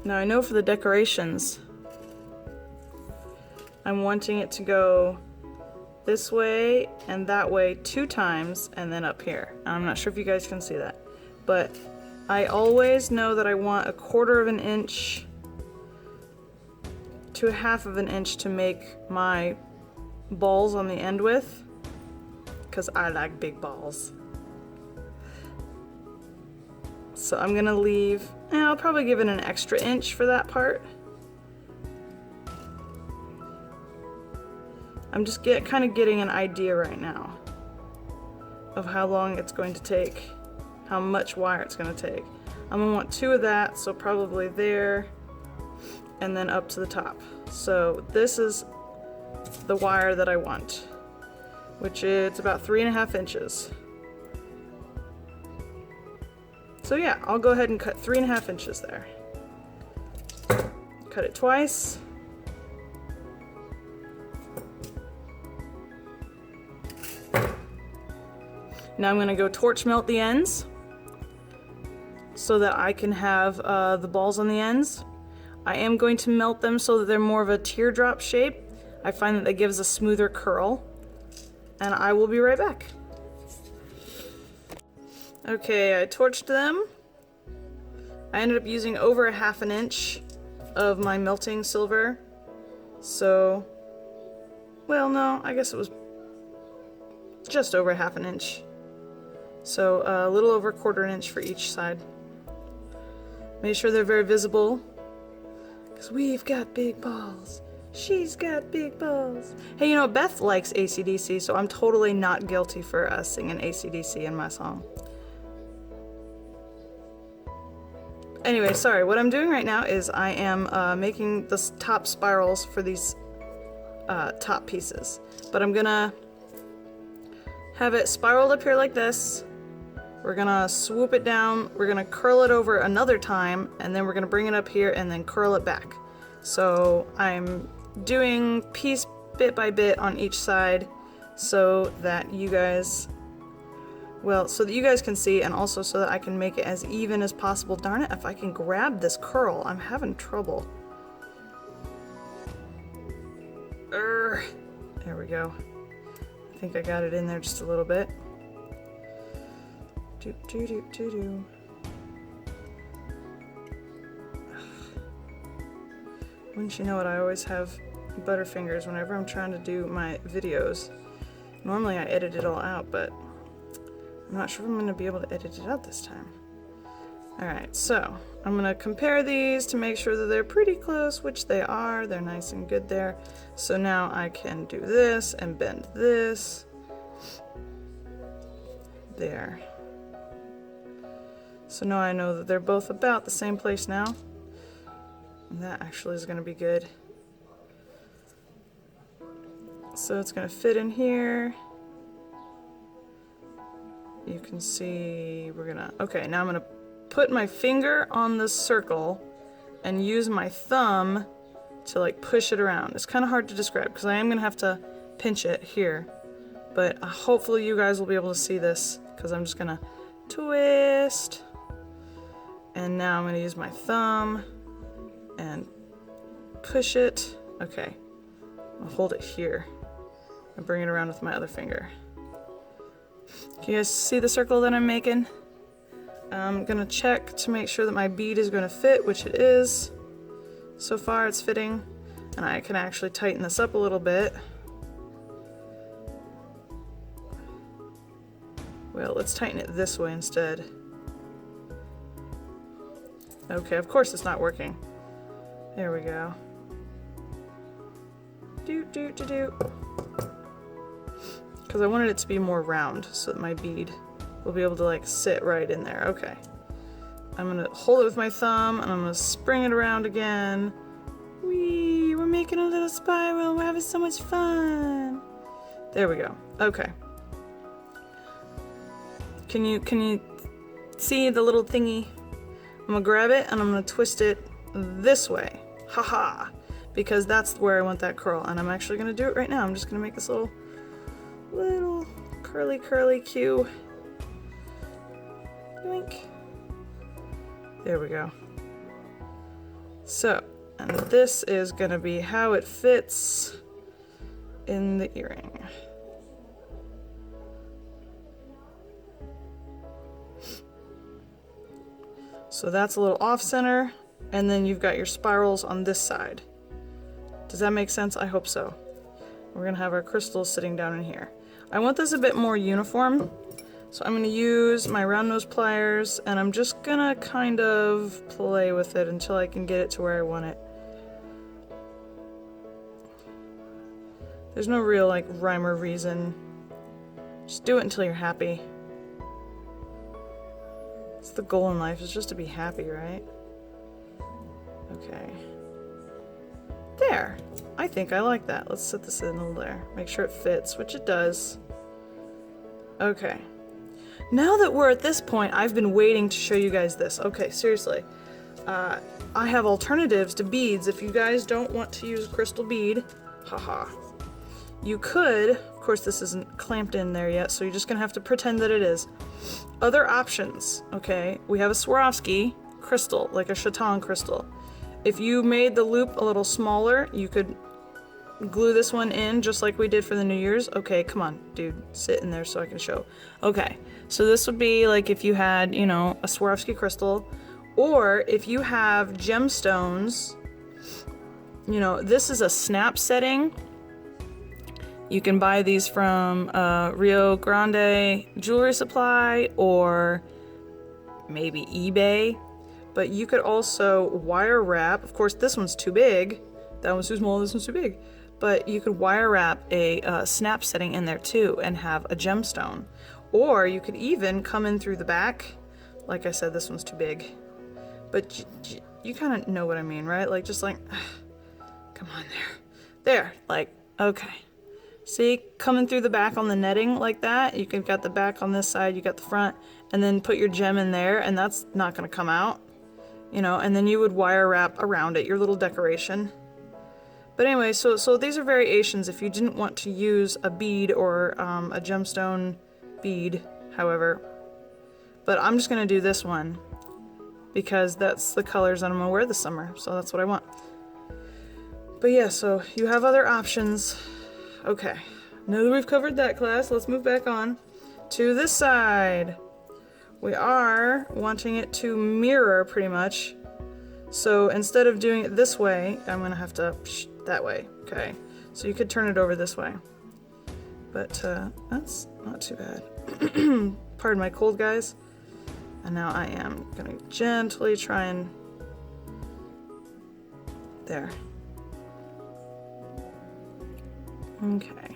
Now I know for the decorations, I'm wanting it to go this way and that way 2 times and then up here. I'm not sure if you guys can see that, but I always know that I want 1/4 of an inch to 1/2 of an inch to make my balls on the end with, because I like big balls. So I'm gonna leave, I'll probably give it an extra inch for that part. I'm just kind of getting an idea right now of how long it's going to take, how much wire it's going to take. I'm going to want 2 of that, so probably there and then up to the top. So this is the wire that I want, which is about 3.5 inches. So yeah, I'll go ahead and cut 3.5 inches there. Cut it twice. Now I'm going to go torch melt the ends so that I can have the balls on the ends. I am going to melt them so that they're more of a teardrop shape. I find that gives a smoother curl. And I will be right back. Okay, I torched them. I ended up using over 1/2 inch of my melting silver. So, well, no, I guess it was just over 1/2 inch. So a little over 1/4 inch for each side. Make sure they're very visible, because we've got big balls. She's got big balls. Hey, you know, Beth likes AC/DC, so I'm totally not guilty for singing AC/DC in my song. Anyway, sorry, what I'm doing right now is I am making the top spirals for these top pieces. But I'm gonna have it spiraled up here like this. We're gonna swoop it down, we're gonna curl it over another time, and then we're gonna bring it up here and then curl it back. So I'm doing piece bit by bit on each side so that you guys, well, so that you guys can see, and also so that I can make it as even as possible. Darn it, if I can grab this curl, I'm having trouble. There we go. I think I got it in there just a little bit. Wouldn't you know it, I always have butterfingers whenever I'm trying to do my videos. Normally I edit it all out, but I'm not sure if I'm going to be able to edit it out this time. Alright, so I'm going to compare these to make sure that they're pretty close, which they are. They're nice and good there. So now I can do this and bend this. There. So now I know that they're both about the same place now. And that actually is going to be good. So it's going to fit in here. You can see we're going to... Okay, now I'm going to put my finger on the circle and use my thumb to like push it around. It's kind of hard to describe because I am going to have to pinch it here. But hopefully you guys will be able to see this because I'm just going to twist. And now I'm going to use my thumb and push it. Okay, I'll hold it here and bring it around with my other finger. Can you guys see the circle that I'm making? I'm going to check to make sure that my bead is going to fit, which it is. So far it's fitting, and I can actually tighten this up a little bit. Well, let's tighten it this way instead. Okay, of course it's not working. There we go. Because I wanted it to be more round so that my bead will be able to like sit right in there. Okay. I'm gonna hold it with my thumb and I'm gonna spring it around again. Whee! We're making a little spiral. We're having so much fun. There we go. Okay. Can you see the little thingy? I'm gonna grab it and I'm gonna twist it this way. Haha! Because that's where I want that curl, and I'm actually gonna do it right now. I'm just gonna make this little curly Q. Yoink. There we go. So, and this is gonna be how it fits in the earring. So that's a little off center, and then you've got your spirals on this side. Does that make sense? I hope so. We're gonna have our crystals sitting down in here. I want this a bit more uniform, so I'm gonna use my round nose pliers, and I'm just gonna kind of play with it until I can get it to where I want it. There's no real like rhyme or reason. Just do it until you're happy. It's the goal in life, is just to be happy, right? Okay. There. I think I like that. Let's set this in there. Make sure it fits, which it does. Okay. Now that we're at this point, I've been waiting to show you guys this. Okay, seriously. I have alternatives to beads. If you guys don't want to use a crystal bead, haha. You could, of course this isn't clamped in there yet, so you're just gonna have to pretend that it is. Other options, okay? We have a Swarovski crystal, like a chaton crystal. If you made the loop a little smaller, you could glue this one in just like we did for the New Year's. Okay, come on, dude, sit in there so I can show. Okay, so this would be like if you had, you know, a Swarovski crystal, or if you have gemstones, you know, this is a snap setting. You can buy these from Rio Grande Jewelry Supply or maybe eBay. But you could also wire wrap. Of course, this one's too big. That one's too small, this one's too big. But you could wire wrap a snap setting in there too and have a gemstone. Or you could even come in through the back. Like I said, this one's too big. But you kind of know what I mean, right? Like, just like, come on there. There, like, okay. See, coming through the back on the netting like that, you can got the back on this side, you got the front, and then put your gem in there, and that's not gonna come out, you know, and then you would wire wrap around it, your little decoration. But anyway, so these are variations if you didn't want to use a bead or a gemstone bead, however. But I'm just gonna do this one because that's the colors that I'm gonna wear this summer, so that's what I want. But yeah, so you have other options. Okay, now that we've covered that class, let's move back on to this side. We are wanting it to mirror pretty much. So instead of doing it this way, I'm gonna have to that way. Okay, so you could turn it over this way. But that's not too bad. Pardon my cold, guys. And now I am gonna gently try and there. Okay,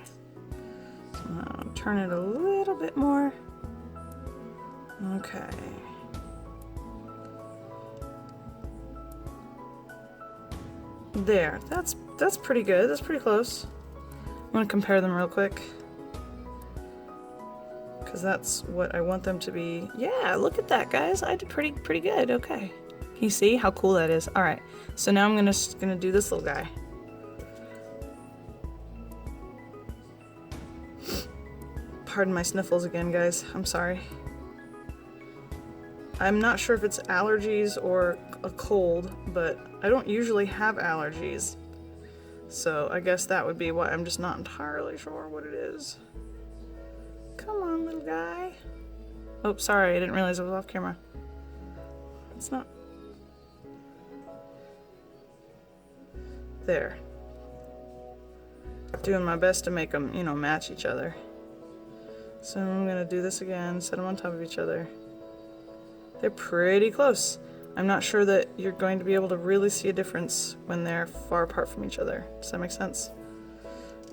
so now I'll turn it a little bit more. Okay. There, that's pretty good, that's pretty close. I'm gonna compare them real quick. Because that's what I want them to be. Yeah, look at that, guys, I did pretty good, okay. Can you see how cool that is? Alright, so now I'm gonna do this little guy. Pardon my sniffles again, guys. I'm sorry. I'm not sure if it's allergies or a cold, but I don't usually have allergies. So I guess that would be why I'm just not entirely sure what it is. Come on, little guy. Oh, sorry, I didn't realize I was off camera. It's not... There. Doing my best to make them, you know, match each other. So I'm gonna do this again, set them on top of each other. They're pretty close. I'm not sure that you're going to be able to really see a difference when they're far apart from each other. Does that make sense?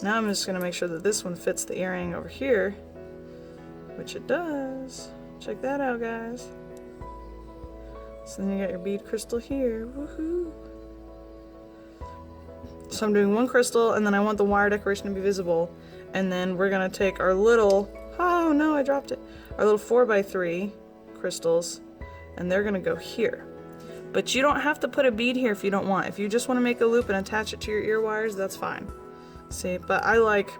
Now I'm just gonna make sure that this one fits the earring over here, which it does. Check that out, guys. So then you got your bead crystal here, woohoo. So I'm doing one crystal, and then I want the wire decoration to be visible. And then we're gonna take our little, oh no, I dropped it. Our little 4x3 crystals, and they're gonna go here. But you don't have to put a bead here if you don't want. If you just wanna make a loop and attach it to your ear wires, that's fine. See, but I like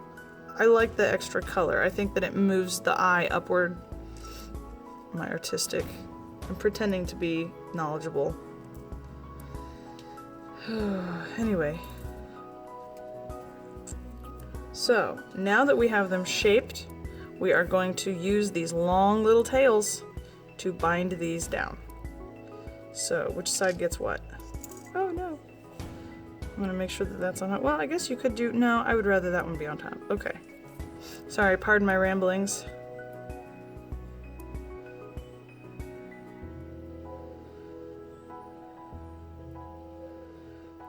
the extra color. I think that it moves the eye upward. I'm pretending to be knowledgeable. Anyway. So, now that we have them shaped, we are going to use these long little tails to bind these down. So, which side gets what? Oh no. I'm gonna make sure that that's on top. Well, I guess you could do, no, I would rather that one be on top. Okay. Sorry, pardon my ramblings.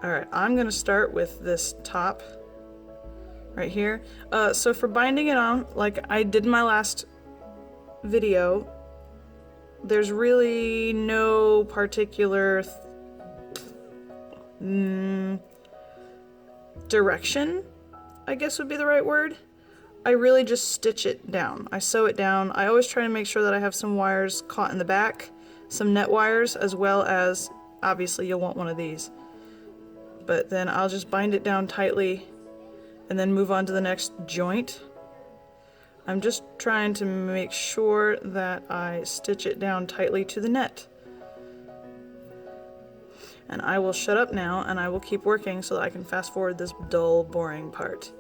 Alright, I'm gonna start with this top right here. So for binding it on, like I did in my last video, there's really no particular direction, I guess would be the right word. I really just stitch it down. I sew it down. I always try to make sure that I have some wires caught in the back, some net wires, as well as, obviously you'll want one of these. But then I'll just bind it down tightly and then move on to the next joint. I'm just trying to make sure that I stitch it down tightly to the net. And I will shut up now and I will keep working so that I can fast forward this dull, boring part.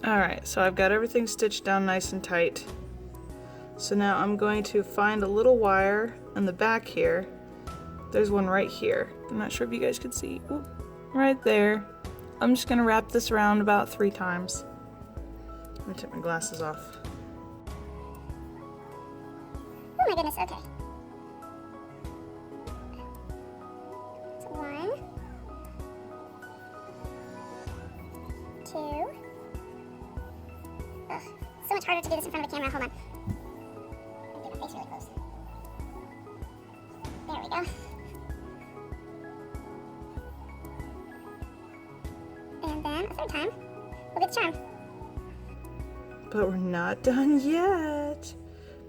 Alright, so I've got everything stitched down nice and tight. So now I'm going to find a little wire in the back here. There's one right here. I'm not sure if you guys could see. Ooh, right there. I'm just going to wrap this around about 3 times. Let me take my glasses off. Oh my goodness, okay. So 1, 2. Ugh, so much harder to do this in front of the camera. Hold on. Let me get my face really close. There we go. And then a 3rd time, we'll get the charm. But we're not done yet,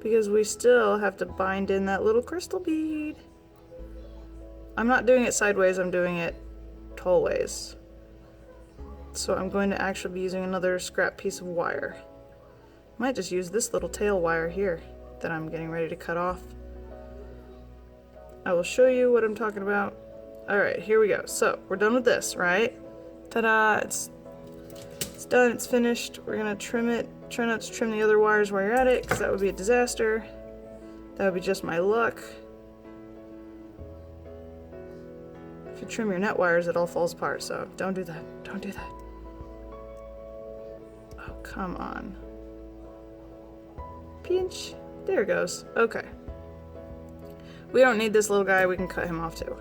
because we still have to bind in that little crystal bead. I'm not doing it sideways, I'm doing it tollways. So I'm going to actually be using another scrap piece of wire. Might just use this little tail wire here that I'm getting ready to cut off. I will show you what I'm talking about. Alright, here we go. So, we're done with this, right? Ta-da! It's done, it's finished. We're gonna trim it. Try not to trim the other wires while you're at it, because that would be a disaster. That would be just my luck. If you trim your net wires, it all falls apart, so don't do that. Don't do that. Oh, come on. Pinch. There it goes. Okay. We don't need this little guy, we can cut him off too.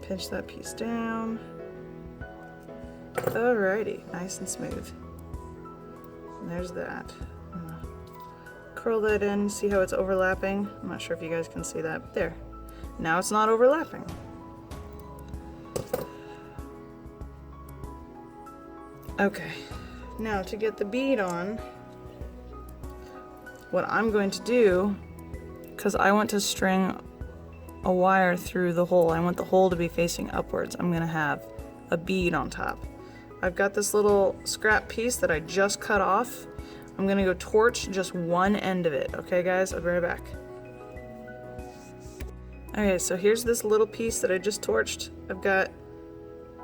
Pinch that piece down. Alrighty, nice and smooth. And there's that. Curl that in, see how it's overlapping? I'm not sure if you guys can see that. There. Now it's not overlapping. Okay. Now to get the bead on, what I'm going to do, because I want to string a wire through the hole, I want the hole to be facing upwards, I'm going to have a bead on top. I've got this little scrap piece that I just cut off. I'm going to go torch just one end of it. Okay guys, I'll be right back. Okay, so here's this little piece that I just torched. I've got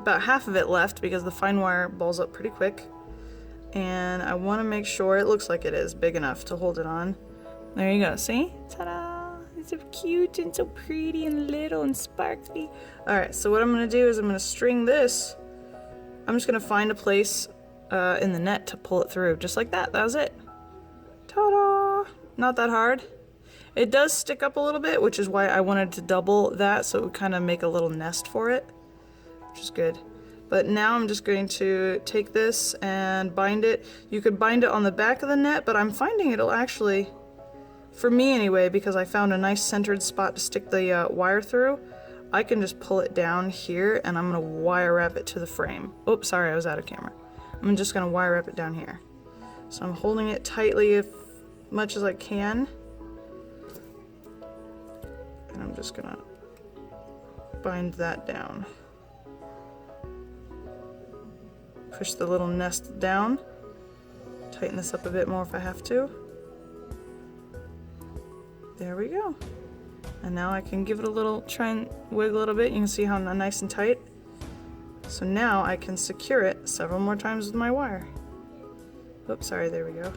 about half of it left because the fine wire balls up pretty quick. And I want to make sure it looks like it is big enough to hold it on. There you go, see? Ta-da! It's so cute and so pretty and little and sparkly. Alright, so what I'm going to do is I'm going to string this. I'm just going to find a place in the net to pull it through. Just like that. That was it. Ta-da! Not that hard. It does stick up a little bit, which is why I wanted to double that so it would kind of make a little nest for it, which is good. But now I'm just going to take this and bind it. You could bind it on the back of the net, but I'm finding it'll actually, for me anyway, because I found a nice centered spot to stick the wire through, I can just pull it down here and I'm gonna wire wrap it to the frame. Oops, sorry, I was out of camera. I'm just gonna wire wrap it down here. So I'm holding it tightly as much as I can. And I'm just gonna bind that down. Push the little nest down. Tighten this up a bit more if I have to. There we go. And now I can give it a little, try and wiggle it a bit. You can see how nice and tight. So now I can secure it several more times with my wire. Oops, sorry, there we go.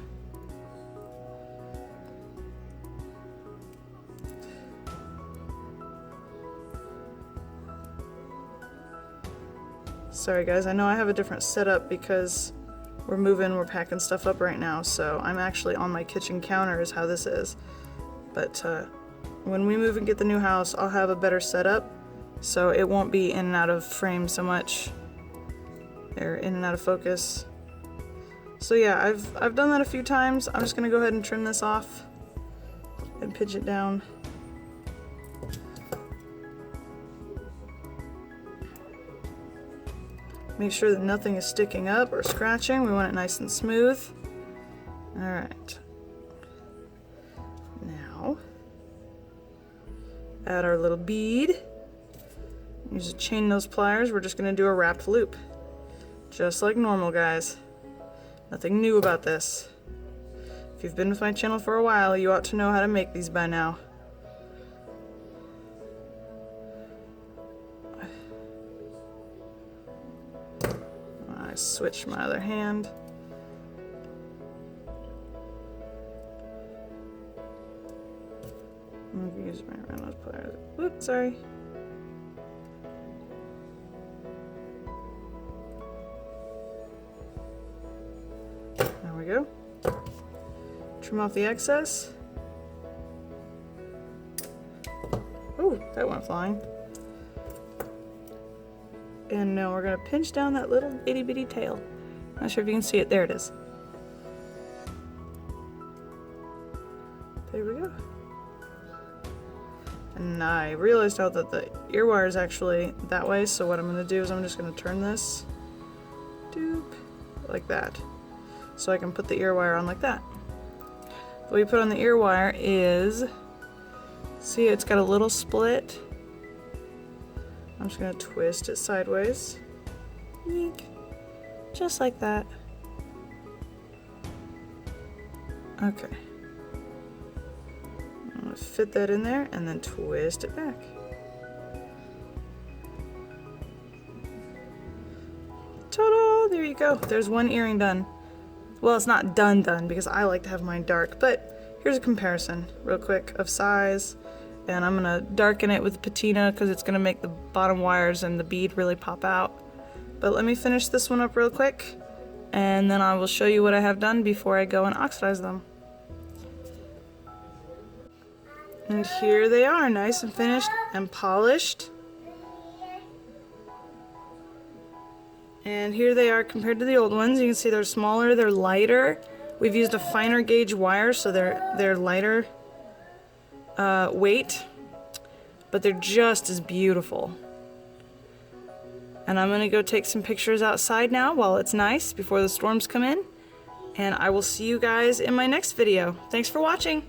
Sorry guys, I know I have a different setup because we're packing stuff up right now, so I'm actually on my kitchen counter is how this is. But when we move and get the new house, I'll have a better setup, so it won't be in and out of frame so much. They're in and out of focus. So yeah, I've done that a few times. I'm just gonna go ahead and trim this off and pinch it down. Make sure that nothing is sticking up or scratching. We want it nice and smooth. All right. Now, add our little bead. Use a chain nose pliers. We're just gonna do a wrapped loop. Just like normal, guys. Nothing new about this. If you've been with my channel for a while, you ought to know how to make these by now. I switched my other hand. I'm gonna use my round nose pliers. Whoops, sorry. There we go. Trim off the excess. Oh, that went flying. And now we're gonna pinch down that little itty bitty tail. Not sure if you can see it. There it is. There we go. And I realized out that the ear wire is actually that way, so what I'm gonna do is I'm just gonna turn this doop, like that. So I can put the ear wire on like that. The way you put on the ear wire is, see it's got a little split. I'm just gonna twist it sideways. Yeek. Just like that. Okay. I'm gonna fit that in there and then twist it back. Ta-da! There you go. There's one earring done. Well, it's not done because I like to have mine dark, but here's a comparison real quick of size. And I'm gonna darken it with patina because it's gonna make the bottom wires and the bead really pop out. But let me finish this one up real quick and then I will show you what I have done before I go and oxidize them. And here they are, nice and finished and polished. And here they are compared to the old ones. You can see they're smaller, they're lighter. We've used a finer gauge wire, so they're lighter weight, but they're just as beautiful. And I'm gonna go take some pictures outside now while it's nice before the storms come in. And I will see you guys in my next video. Thanks for watching.